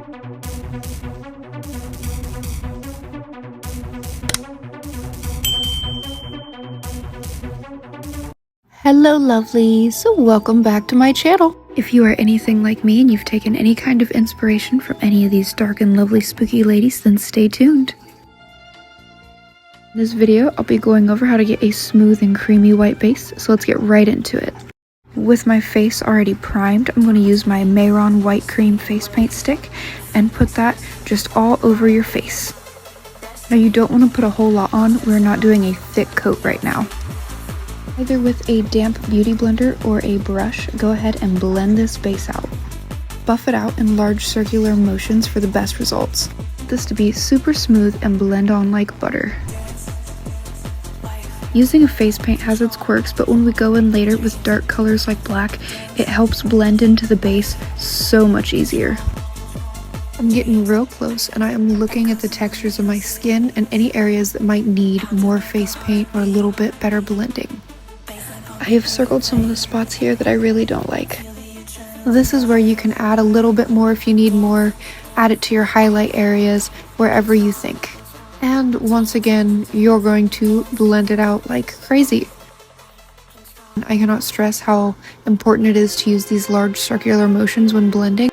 Hello lovelies, welcome back to my channel. If you are anything like me and you've taken any kind of inspiration from any of these dark and lovely spooky ladies, then stay tuned. In this video, I'll be going over how to get a smooth and creamy white base, so let's get right into it. With my face already primed, I'm going to use my Mayron white cream face paint stick and put that just all over your face. Now you don't want to put a whole lot on, we're not doing a thick coat right now. Either with a damp beauty blender or a brush, go ahead and blend this base out. Buff it out in large circular motions for the best results. Want this to be super smooth and blend on like butter. Using a face paint has its quirks, but when we go in later with dark colors like black, it helps blend into the base so much easier. I'm getting real close and I am looking at the textures of my skin and any areas that might need more face paint or a little bit better blending. I have circled some of the spots here that I really don't like. This is where you can add a little bit more if you need more, add it to your highlight areas, wherever you think. And once again, you're going to blend it out like crazy. I cannot stress how important it is to use these large circular motions when blending.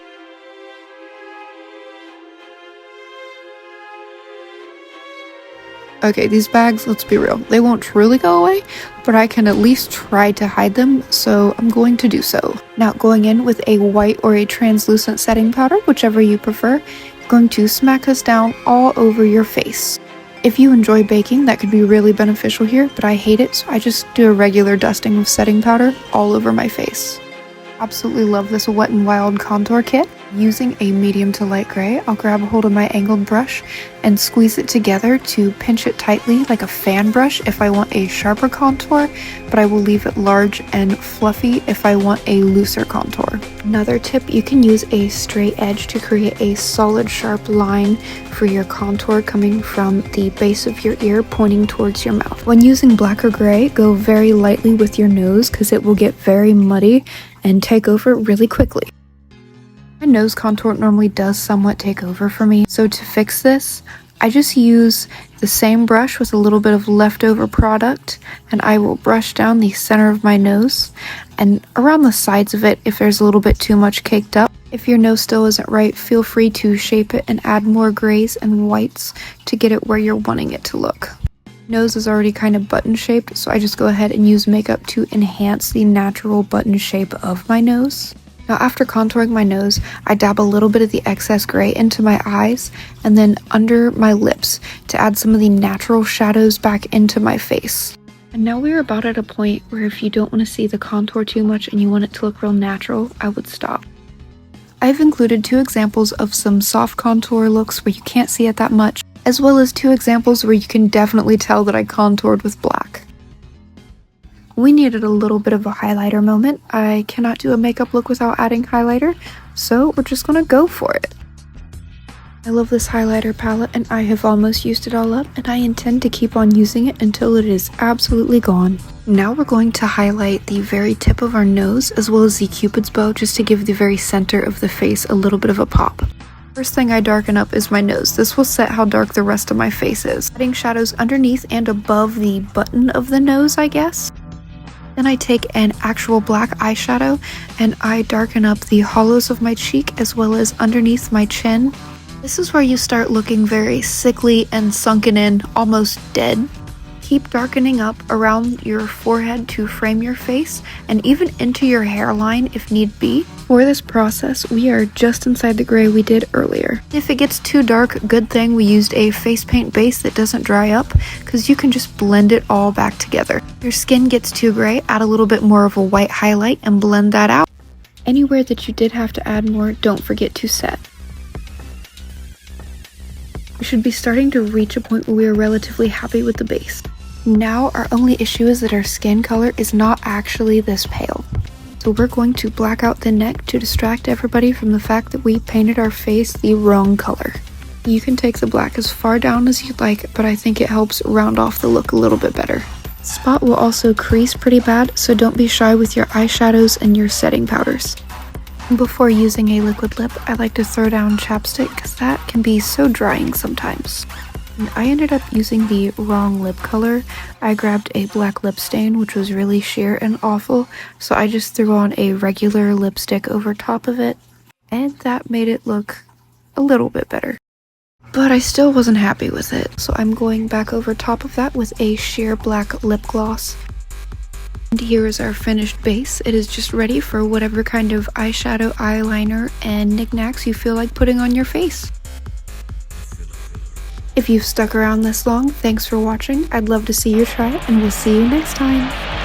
Okay, these bags, let's be real, they won't truly go away, but I can at least try to hide them, so I'm going to do so. Now, going in with a white or a translucent setting powder, whichever you prefer, you're going to smack this down all over your face. If you enjoy baking, that could be really beneficial here, but I hate it, so I just do a regular dusting of setting powder all over my face. Absolutely love this Wet n Wild contour kit. Using a medium to light gray, I'll grab a hold of my angled brush and squeeze it together to pinch it tightly like a fan brush if I want a sharper contour, but I will leave it large and fluffy if I want a looser contour. Another tip, you can use a straight edge to create a solid sharp line for your contour coming from the base of your ear pointing towards your mouth. When using black or gray, go very lightly with your nose because it will get very muddy and take over really quickly. My nose contour normally does somewhat take over for me, so to fix this, I just use the same brush with a little bit of leftover product, and I will brush down the center of my nose and around the sides of it if there's a little bit too much caked up. If your nose still isn't right, feel free to shape it and add more grays and whites to get it where you're wanting it to look. Nose is already kind of button shaped, so I just go ahead and use makeup to enhance the natural button shape of my nose. Now after contouring my nose, I dab a little bit of the excess gray into my eyes and then under my lips to add some of the natural shadows back into my face. And now we're about at a point where if you don't want to see the contour too much and you want it to look real natural, I would stop. I've included 2 examples of some soft contour looks where you can't see it that much, as well as 2 examples where you can definitely tell that I contoured with black. We needed a little bit of a highlighter moment. I cannot do a makeup look without adding highlighter, so we're just gonna go for it. I love this highlighter palette and I have almost used it all up, and I intend to keep on using it until it is absolutely gone. Now we're going to highlight the very tip of our nose as well as the cupid's bow just to give the very center of the face a little bit of a pop. First thing I darken up is my nose. This will set how dark the rest of my face is. Adding shadows underneath and above the button of the nose, I guess. Then I take an actual black eyeshadow and I darken up the hollows of my cheek as well as underneath my chin. This is where you start looking very sickly and sunken in, almost dead. Keep darkening up around your forehead to frame your face and even into your hairline if need be. For this process, we are just inside the gray we did earlier. If it gets too dark, good thing we used a face paint base that doesn't dry up because you can just blend it all back together. If your skin gets too gray, add a little bit more of a white highlight and blend that out. Anywhere that you did have to add more, don't forget to set. We should be starting to reach a point where we are relatively happy with the base. Now our only issue is that our skin color is not actually this pale. So we're going to black out the neck to distract everybody from the fact that we painted our face the wrong color. You can take the black as far down as you'd like, but I think it helps round off the look a little bit better. Spot will also crease pretty bad, so don't be shy with your eyeshadows and your setting powders. Before using a liquid lip, I like to throw down chapstick because that can be so drying sometimes. And I ended up using the wrong lip color. I grabbed a black lip stain, which was really sheer and awful, so I just threw on a regular lipstick over top of it, and that made it look a little bit better. But I still wasn't happy with it, so I'm going back over top of that with a sheer black lip gloss. And here is our finished base. It is just ready for whatever kind of eyeshadow, eyeliner, and knickknacks you feel like putting on your face. If you've stuck around this long, thanks for watching. I'd love to see you try it, and we'll see you next time.